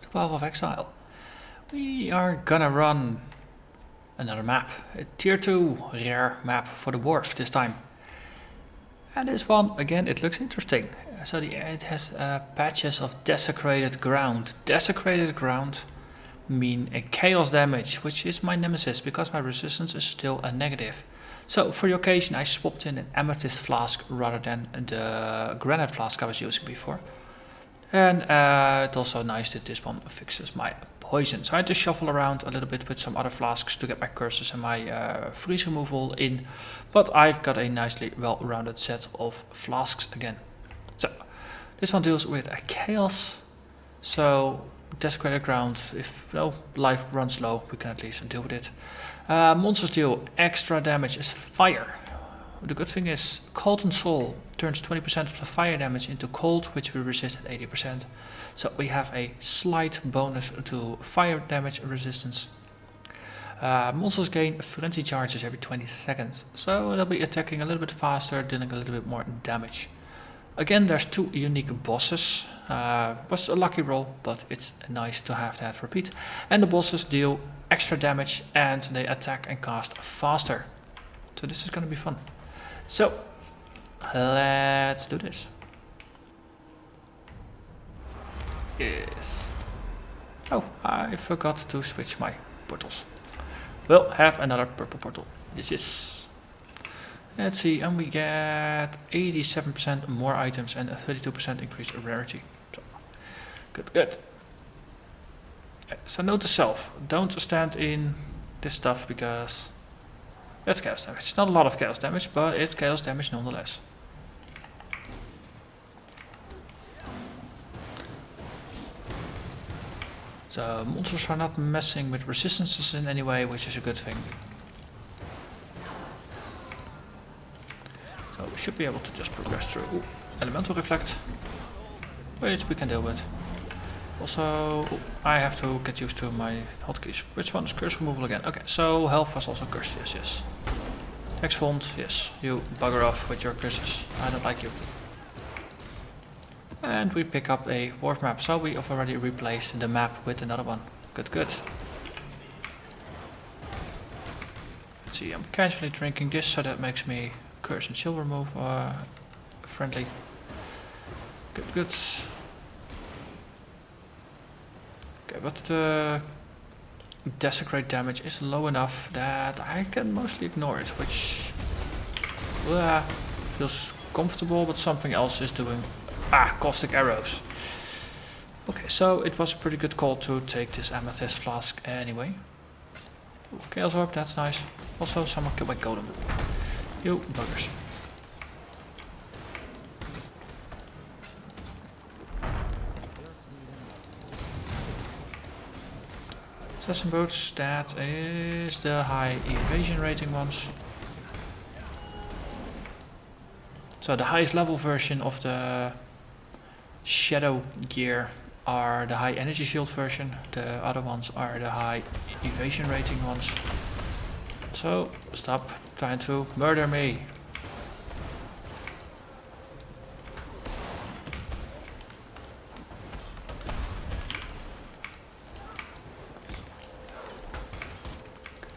12 of Exile. We are gonna run another map, a tier 2 rare map for the Wharf this time. And this one, again, it looks interesting. So it has patches of desecrated ground. Desecrated ground mean a chaos damage, which is my nemesis because my resistance is still a negative. So for the occasion I swapped in an amethyst flask rather than the granite flask I was using before. And it's also nice that this one fixes my poison. So I had to shuffle around a little bit with some other flasks to get my curses and my freeze removal in. But I've got a nicely well-rounded set of flasks again. So this one deals with a chaos. So desecrated ground, if life runs low, we can at least deal with it. Monsters deal extra damage as fire. The good thing is Cold and Soul turns 20% of the fire damage into cold, which we resist at 80%. So we have a slight bonus to fire damage resistance. Monsters gain frenzy charges every 20 seconds, so they'll be attacking a little bit faster, dealing a little bit more damage. Again, there's 2 unique bosses. Was a lucky roll, but it's nice to have that repeat. And the bosses deal extra damage and they attack and cast faster. So this is going to be fun. So let's do this. Yes. Oh, I forgot to switch my portals. We'll have another purple portal. Yes. Let's see, and we get 87% more items and a 32% increased rarity. So, good. So note to self, don't stand in this stuff because it's chaos damage. It's not a lot of chaos damage, but it's chaos damage nonetheless. So monsters are not messing with resistances in any way, which is a good thing. So we should be able to just progress through Elemental Reflect, which we can deal with. Also, I have to get used to my hotkeys. Which one is curse removal again? Okay, so health was also cursed, yes. Hex Font, yes, you bugger off with your curses. I don't like you. And we pick up a Wharf map, so we have already replaced the map with another one. Good. Let's see, I'm casually drinking this, so that makes me curse and chill remove friendly. Good. Okay, but the desecrate damage is low enough that I can mostly ignore it, which feels comfortable, but something else is doing. Caustic arrows. Okay, so it was a pretty good call to take this amethyst flask anyway. Ooh, Chaos Orb, that's nice. Also, someone killed my Golem. You buggers. Assassin Boots, that is the high evasion rating ones. So the highest level version of the Shadow gear are the high energy shield version. The other ones are the high evasion rating ones. So stop trying to murder me.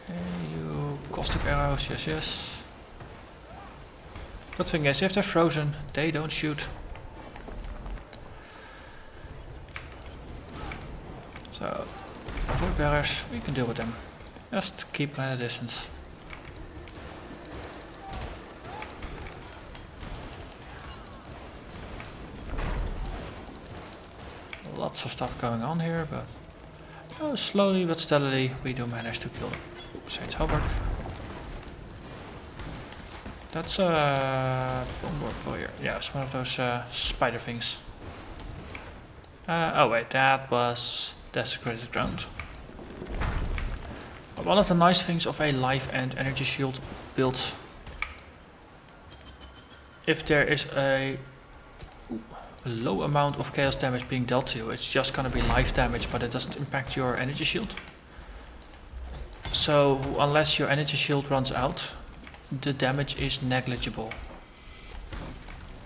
Okay, you caustic arrows, yes. Good thing is, if they're frozen, they don't shoot. So, void bearers, we can deal with them. Just keep them at a distance. Lots of stuff going on here, but slowly but steadily we do manage to kill them. Saints Hobart. That's a warrior. Yeah, it's one of those spider things. Oh wait, that was desecrated ground. One of the nice things of a life and energy shield build, if there is a low amount of chaos damage being dealt to you, it's just gonna be life damage, but it doesn't impact your energy shield. So unless your energy shield runs out, the damage is negligible,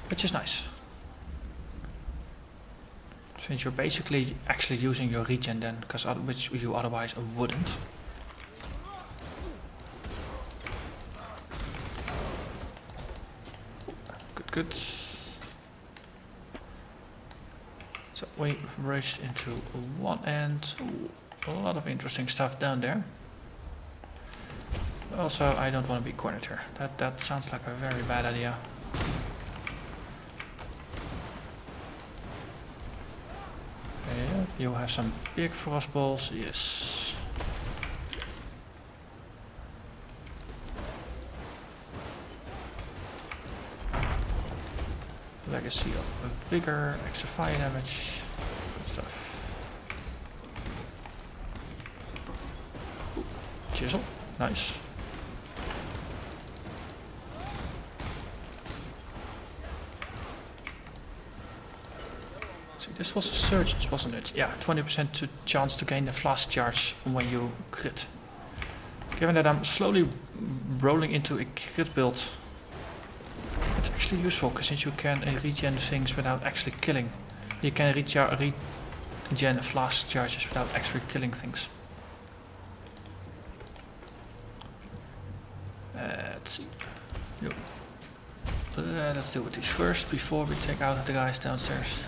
which is nice. Since you're basically actually using your regen then, because which you otherwise wouldn't. Good. So we raced into one end. Ooh, a lot of interesting stuff down there. Also, I don't want to be cornered here. That sounds like a very bad idea. Yeah, you have some big frost balls, yes. Legacy of Vigor, extra fire damage, good stuff. Ooh, chisel, nice. See, this was a surge, wasn't it? Yeah, 20% chance to gain the flask charge when you crit. Given that I'm slowly rolling into a crit build, it's actually useful, because since you can regen things without actually killing. You can regen flask charges without actually killing things. Let's see. Let's deal with these first before we take out the guys downstairs.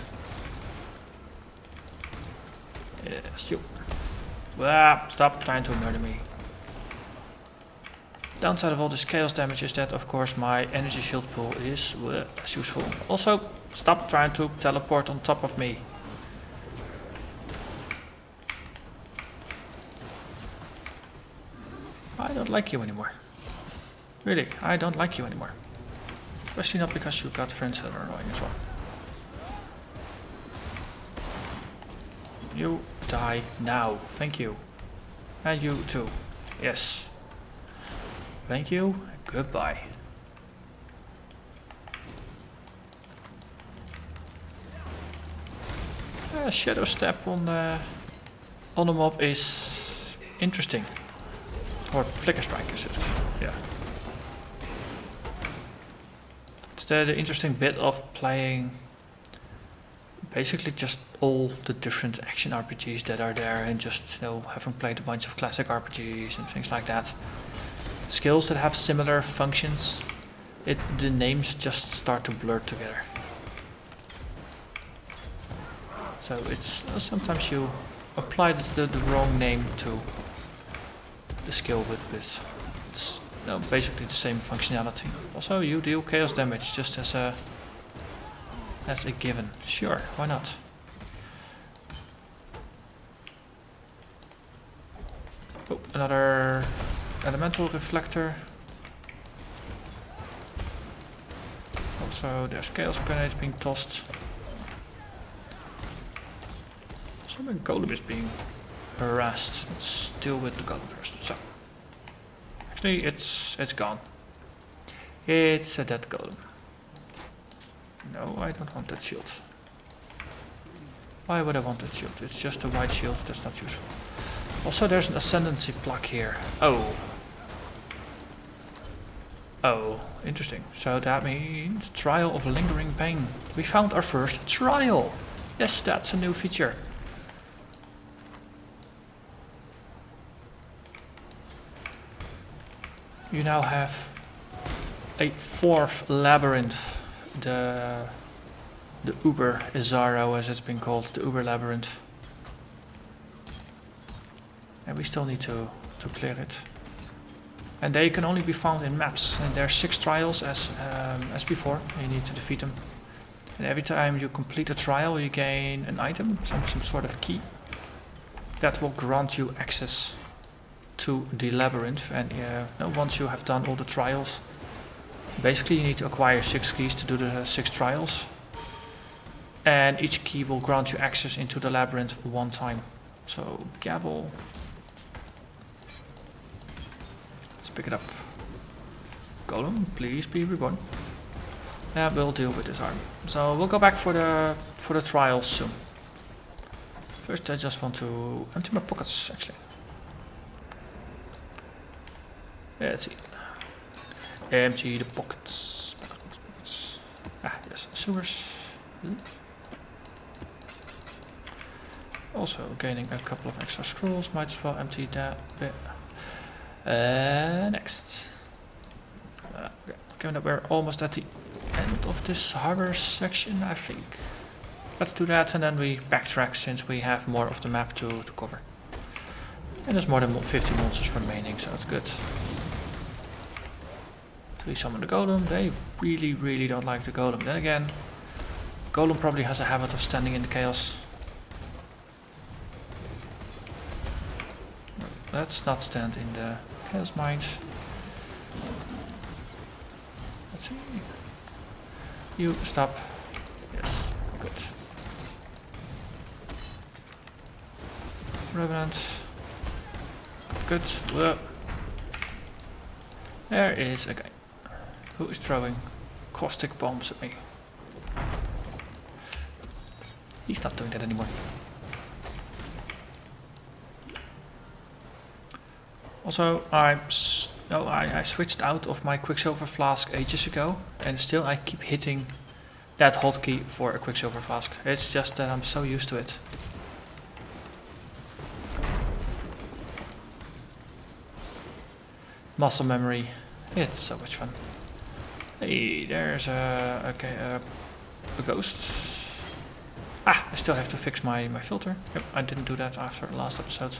Yes, you. Stop trying to murder me. Downside of all this chaos damage is that, of course, my energy shield pool is useful. Also, stop trying to teleport on top of me. I don't like you anymore. Really, I don't like you anymore. Especially not because you got friends that are annoying as well. You die now. Thank you. And you too. Yes. Thank you. Goodbye. Shadow step on the mob is interesting. Or flicker strike is it? Yeah. It's the interesting bit of playing basically just all the different action RPGs that are there, and just, you know, having played a bunch of classic RPGs and things like that. Skills that have similar functions, the names just start to blur together. So it's sometimes you apply the wrong name to the skill with basically the same functionality. Also, you deal chaos damage just as a given. Sure, why not? Oh, another elemental reflector. Also, there's chaos grenades being tossed. So the golem is being harassed. Let's deal with the golem first. So, actually, it's gone. It's a dead golem. No, I don't want that shield. Why would I want that shield? It's just a white shield. That's not useful. Also, there's an ascendancy plaque here. Oh, interesting. So that means trial of lingering pain. We found our first trial. Yes, that's a new feature. You now have a fourth labyrinth. The Uber Izaro, as it's been called, the Uber Labyrinth. And we still need to clear it. And they can only be found in maps. And there are 6 trials as before. You need to defeat them. And every time you complete a trial, you gain an item, some sort of key, that will grant you access to the labyrinth. And once you have done all the trials, basically you need to acquire 6 keys to do the 6 trials. And each key will grant you access into the labyrinth one time. So, gavel. Let's pick it up. Golem, please be reborn. Yeah, we'll deal with this army. So we'll go back for the trials soon. First, I just want to empty my pockets, actually. Yeah, let's see. Empty the pockets. Ah, yes, sewers. Also gaining a couple of extra scrolls, might as well empty that bit. Next. Given that we're almost at the end of this harbor section, I think. Let's do that and then we backtrack since we have more of the map to cover. And there's more than 50 monsters remaining, so it's good. So we summon the Golem. They really don't like the Golem. Then again, Golem probably has a habit of standing in the chaos. Let's not stand in the chaos mines. Let's see. You stop. Yes, good. Revenant. Good. There is a guy who is throwing caustic bombs at me. He's not doing that anymore. Also, I switched out of my Quicksilver Flask ages ago, and still I keep hitting that hotkey for a Quicksilver Flask. It's just that I'm so used to it. Muscle memory. It's so much fun. Hey, there's a ghost. I still have to fix my filter. Yep, I didn't do that after the last episode.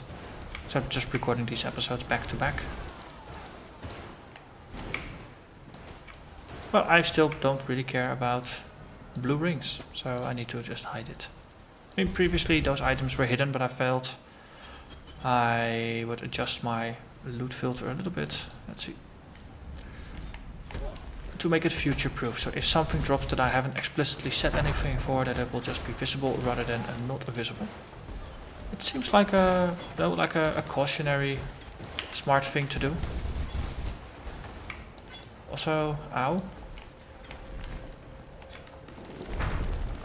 So I'm just recording these episodes back to back. Well, I still don't really care about blue rings, so I need to just hide it. I mean, previously those items were hidden, but I felt I would adjust my loot filter a little bit. Let's see. To make it future proof, so if something drops that I haven't explicitly set anything for, that it will just be visible rather than not visible. It seems like a cautionary, smart thing to do. Also, ow.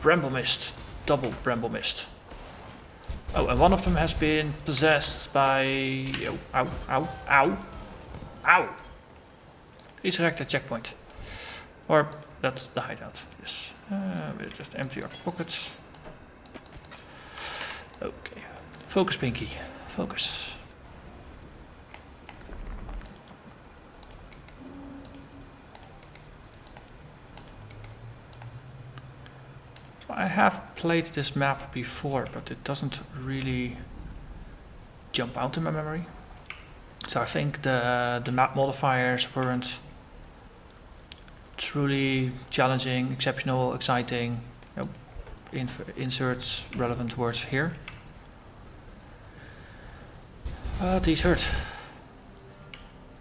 Bramble Mist, double Bramble Mist. Oh, and one of them has been possessed by... Oh, ow. He's wrecked at checkpoint. Or that's the hideout, yes. We'll just empty our pockets. Okay. Focus, Pinky. Focus. So I have played this map before, but it doesn't really jump out in my memory. So I think the map modifiers weren't truly challenging, exceptional, exciting. Inserts relevant words here. These hurt.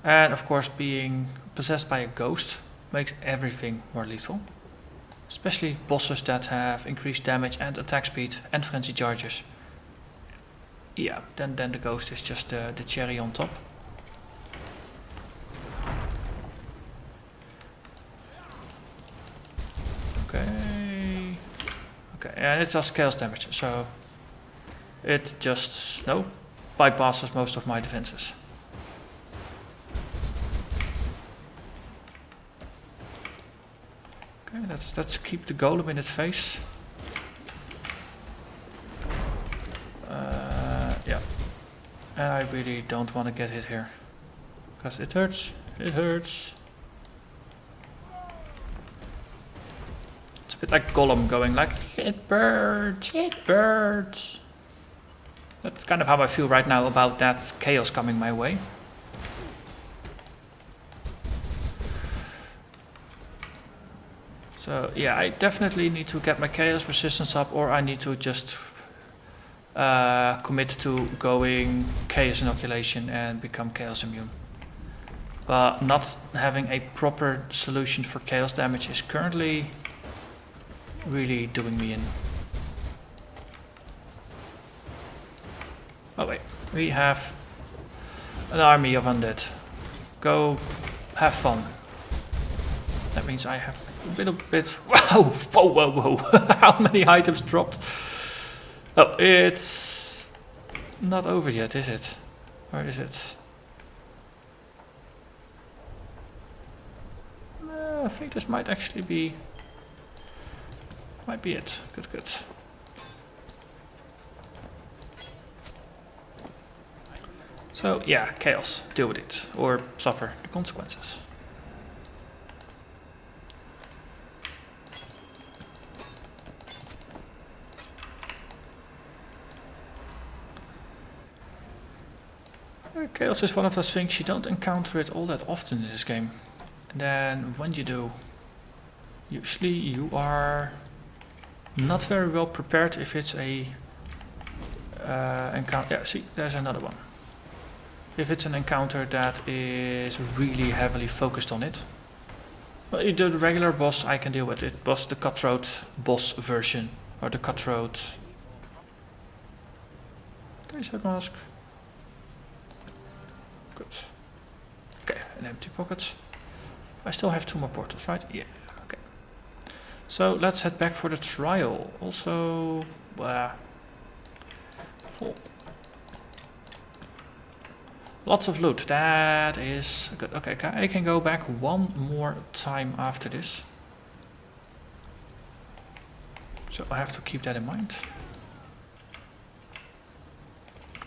And of course, being possessed by a ghost makes everything more lethal. Especially bosses that have increased damage and attack speed and frenzy charges. Yeah, then the ghost is just the cherry on top. Okay, and it does chaos damage, so it just bypasses most of my defenses. Okay, let's keep the golem in its face. Yeah, and I really don't want to get hit here, because it hurts. It hurts. It's a bit like Golem going like, it burns, it burns. That's kind of how I feel right now about that chaos coming my way. So yeah, I definitely need to get my chaos resistance up, or I need to just commit to going chaos inoculation and become chaos immune. But not having a proper solution for chaos damage is currently really doing me in. Oh wait, we have an army of undead. Go have fun. That means I have a little bit... Whoa. How many items dropped? Oh, it's not over yet, is it? Or is it? I think this might actually be... Might be it. Good. So yeah, chaos, deal with it, or suffer the consequences. Chaos is one of those things you don't encounter it all that often in this game. And then when you do, usually you are not very well prepared if it's a encounter. Yeah, see, there's another one. If it's an encounter that is really heavily focused on it. Well, you do the regular boss, I can deal with it. Boss, the cutthroat boss version, or the cutthroat. There's that mask. Good. Okay, an empty pocket. I still have 2 more portals, right? Yeah, okay. So let's head back for the trial. Also, full. Lots of loot, that is good. Okay, I can go back one more time after this. So I have to keep that in mind.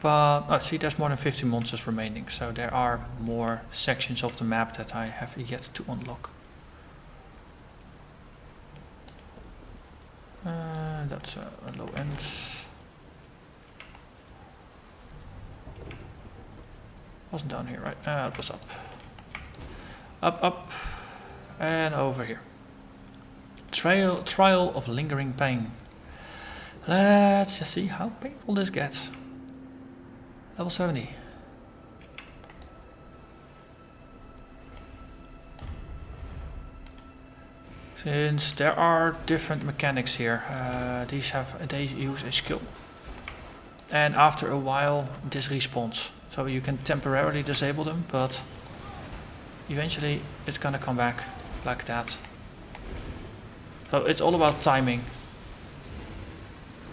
But, oh, see, there's more than 50 monsters remaining, so there are more sections of the map that I have yet to unlock. That's a low end. Wasn't down here, right? It was up. Up, and over here. Trial of Lingering Pain. Let's just see how painful this gets. Level 70. Since there are different mechanics here, they use a skill. And after a while this respawns. So you can temporarily disable them, but eventually it's gonna come back like that. So it's all about timing.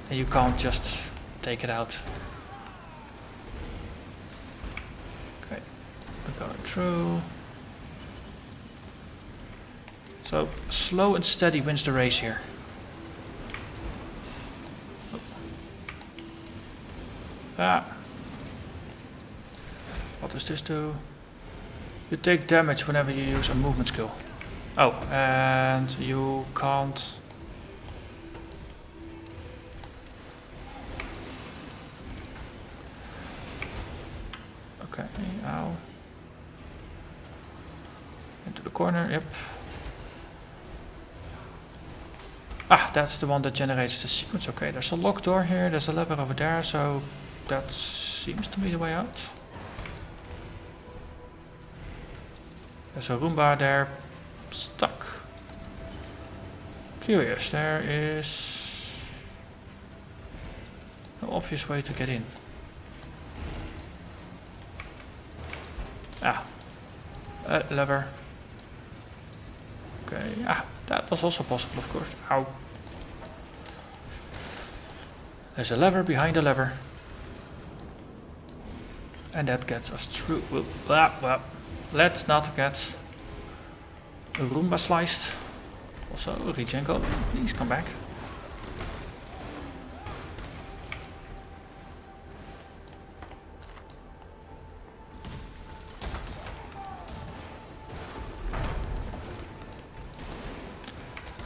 And you can't just take it out. Okay, we're going through. So slow and steady wins the race here. Oh. Ah. What does this do? You take damage whenever you use a movement skill. Oh, and you can't... Okay, ow. Into the corner, yep. Ah, that's the one that generates the sequence. Okay, there's a locked door here, there's a lever over there, so that seems to be the way out. There's a Roomba there, stuck. Curious, there is no obvious way to get in. Ah, lever. Okay, ah, that was also possible, of course. Ow. There's a lever behind the lever. And that gets us through. Well, let's not get a Roomba sliced. Also, regen Golem, please come back.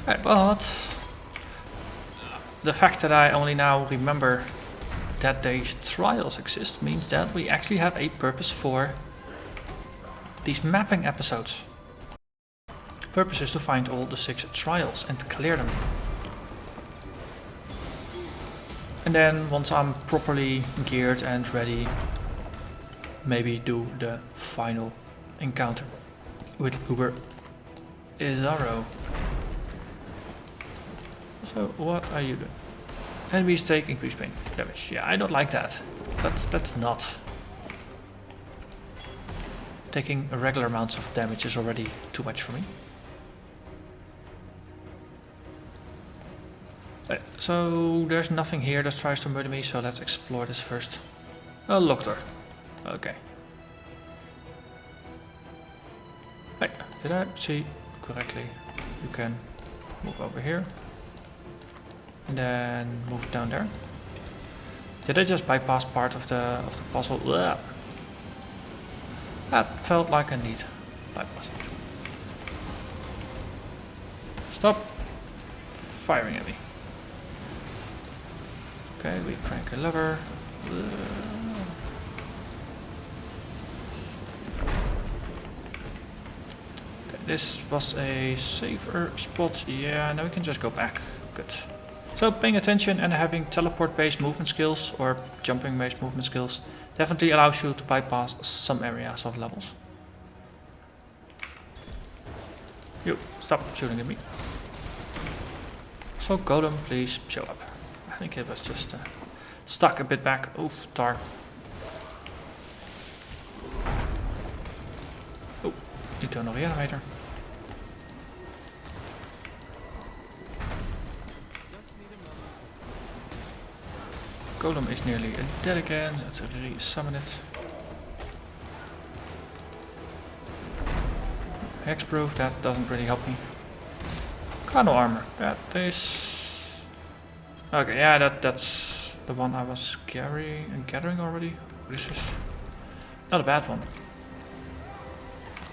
Right, but the fact that I only now remember that these trials exist means that we actually have a purpose for these mapping episodes. The purpose is to find all the 6 trials and clear them. And then once I'm properly geared and ready, maybe do the final encounter with Uber Izarro. So what are you doing? Enemies take increased pain damage. Yeah, I don't like that. That's not. Taking regular amounts of damage is already too much for me. So there's nothing here that tries to murder me, so let's explore this first. A locked door. Okay. Hey, did I see correctly? You can move over here. And then move down there. Did I just bypass part of the puzzle? Ugh. That felt like a neat bypass. Stop firing at me. Okay, we crank a lever. Okay, this was a safer spot. Yeah, now we can just go back. Good. So paying attention and having teleport-based movement skills or jumping-based movement skills definitely allows you to bypass some areas of levels. You, stop shooting at me. So Golem, please show up. I think it was just stuck a bit back. Oof, tar. Oh, Eternal Reanimator. Golem is nearly dead again. Let's re-summon it. Hexproof, that doesn't really help me. Carnal armor, that is... Okay, yeah, that's the one I was gathering already. This is not a bad one.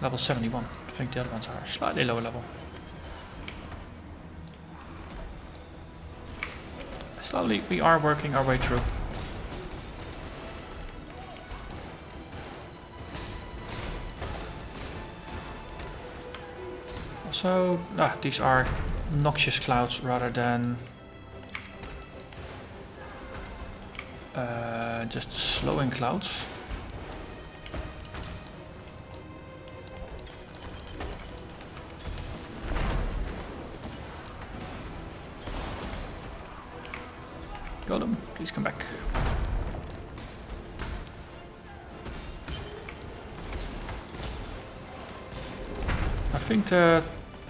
Level 71. I think the other ones are slightly lower level. Slowly, we are working our way through. Also, these are noxious clouds rather than just slowing clouds. Golem, please come back. I think the...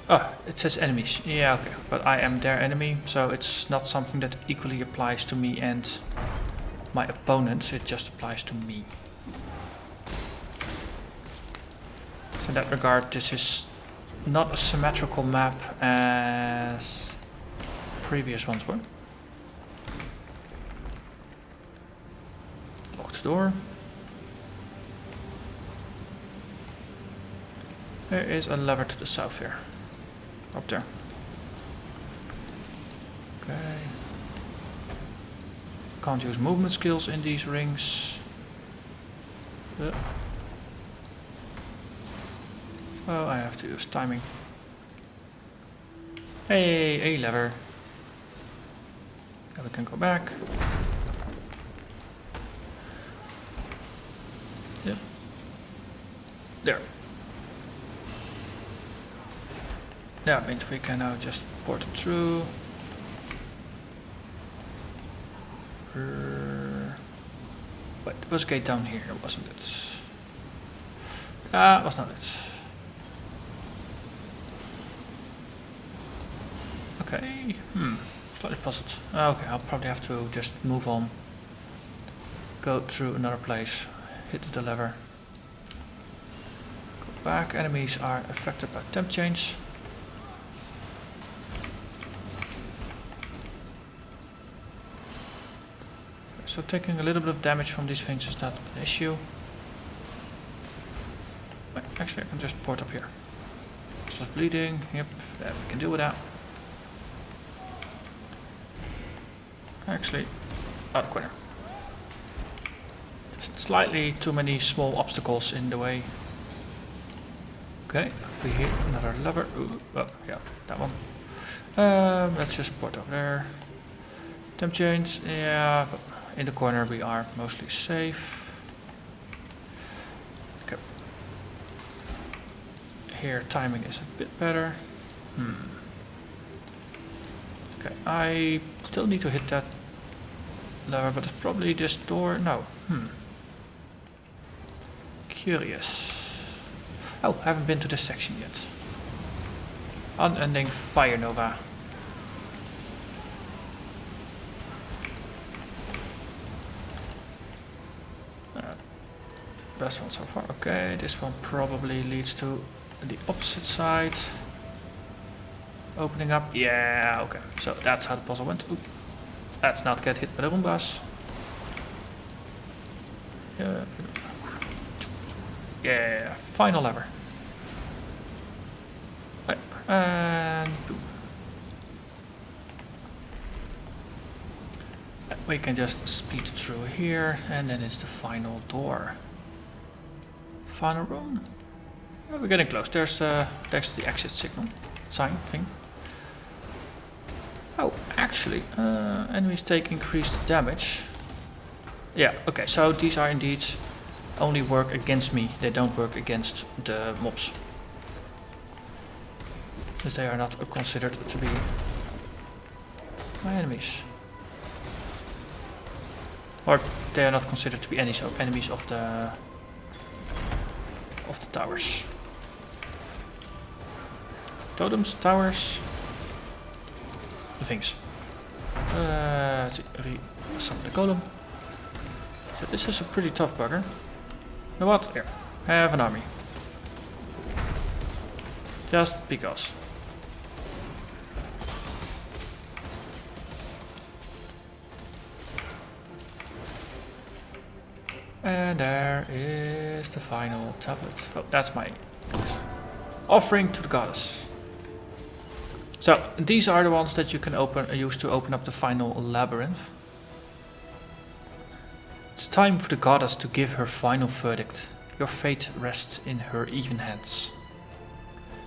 Oh, it says enemies. Yeah, okay. But I am their enemy, so it's not something that equally applies to me and my opponents. It just applies to me. So in that regard, this is not a symmetrical map as previous ones were. Locked door. There is a lever to the south here. Up there. Okay. Can't use movement skills in these rings. So I have to use timing. Hey, a lever. Now we can go back. Yep. There. That means we can now just port it through. Wait, there was a gate down here, wasn't it? Ah, was not it. Okay, slightly puzzled. Okay, I'll probably have to just move on. Go through another place. Hit the lever. Go back. Enemies are affected by temp change. So taking a little bit of damage from these things is not an issue. Wait, actually I can just port up here. Starts bleeding, yep, that we can deal with that. Actually, out of corner. Just slightly too many small obstacles in the way. Okay, we hit another lever. Ooh, oh, yeah, that one. Let's just port over there. Temp change, yeah, but in the corner we are mostly safe. Okay. Here timing is a bit better. Okay, I still need to hit that lever, but it's probably this door. No. Curious. Oh, haven't been to this section yet. Unending Fire Nova. Best one so far. Okay, this one probably leads to the opposite side. Opening up. Yeah, okay. So that's how the puzzle went. Ooh. Let's not get hit by the Roombas. Yeah. Yeah, final lever. Right. And boom. We can just speed through here, and then it's the final door. Final room. Yeah, we're getting close. There's the exit signal sign thing. Oh, actually, enemies take increased damage. Yeah, okay, so these are indeed only work against me. They don't work against the mobs. Since they are not considered to be my enemies. Or they are not considered to be enemies of the towers. Totems, towers, the things. Let's see, summon the Golem. So this is a pretty tough bugger. You know what? Here, have an army. Just because. And there is the final tablet. Oh, that's my offering to the goddess. So these are the ones that you can use to open up the final labyrinth. It's time for the goddess to give her final verdict. Your fate rests in her even hands.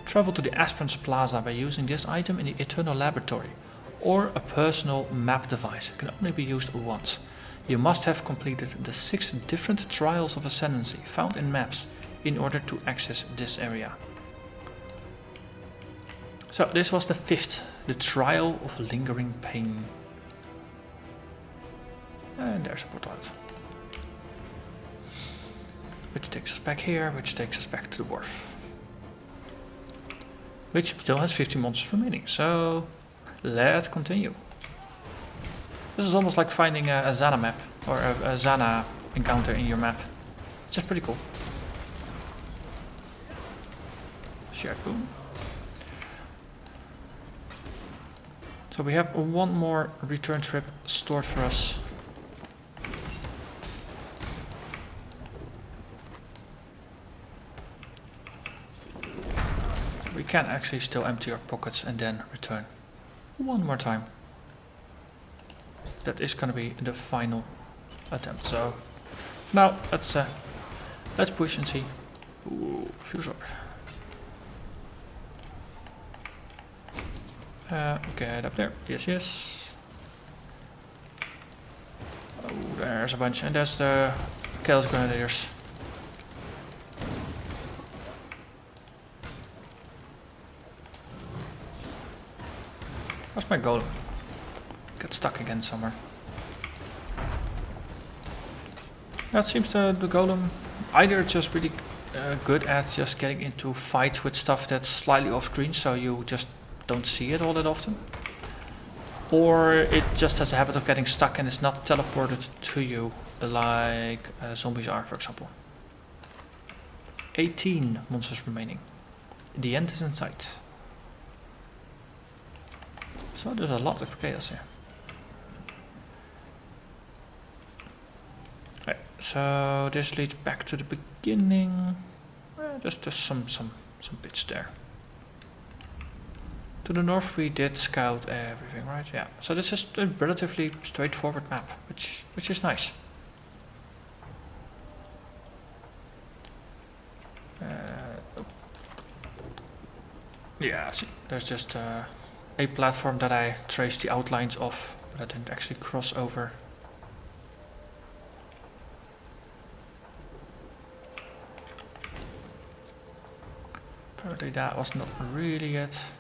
Travel to the Aspirants Plaza by using this item in the Eternal Laboratory, or a personal map device. It can only be used once. You must have completed the 6 different trials of ascendancy found in maps in order to access this area. So this was the 5th, the trial of lingering pain. And there's a portal out. Which takes us back here, which takes us back to the Wharf. Which still has 50 monsters remaining, so let's continue. This is almost like finding a Zana map, or a Zana encounter in your map. It's just pretty cool. Shared boom. So we have one more return trip stored for us. We can actually still empty our pockets and then return one more time. That is going to be the final attempt. So now let's push and see. Ooh, fuse up. Get up there. Yes, yes. Oh, there's a bunch, and there's the Chaos Grenadiers. Where's my Golem? Get stuck again somewhere. That seems the Golem either just really good at just getting into fights with stuff that's slightly off screen, so you just don't see it all that often, or it just has a habit of getting stuck and is not teleported to you like zombies are, for example. 18 monsters remaining. The end is in sight. So there's a lot of chaos here. Right, so this leads back to the beginning. Just some bits there. To the north we did scout everything, right? Yeah. So this is a relatively straightforward map, which is nice. Yeah, see, there's just a platform that I traced the outlines of, but I didn't actually cross over. Apparently that was not really it.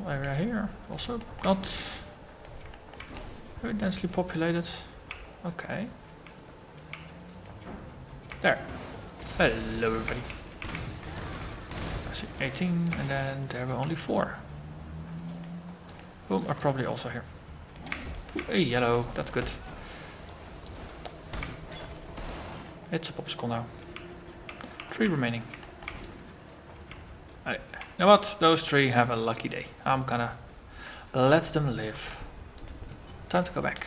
Area here, also not very densely populated. Okay. There. Hello everybody. I see 18 and then there were only 4. Boom, are probably also here. Ooh, a yellow, that's good. It's a popsicle now. 3 remaining. Alright. You know what? Those 3 have a lucky day. I'm gonna let them live. Time to go back.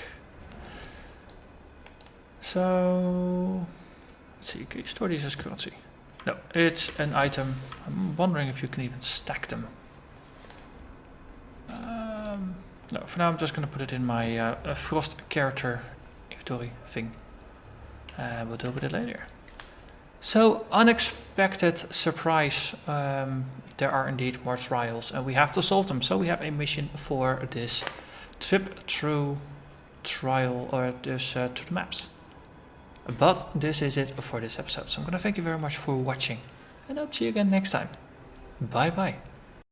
So Let's see, can you store these as currency? No, it's an item. I'm wondering if you can even stack them. No, for now I'm just going to put it in my Frost character inventory thing. We'll deal with it later. So, unexpected surprise. There are indeed more trials and we have to solve them. So we have a mission for this trip through trial, or this through the maps. But this is it for this episode. So I'm going to thank you very much for watching and I'll see you again next time. Bye bye.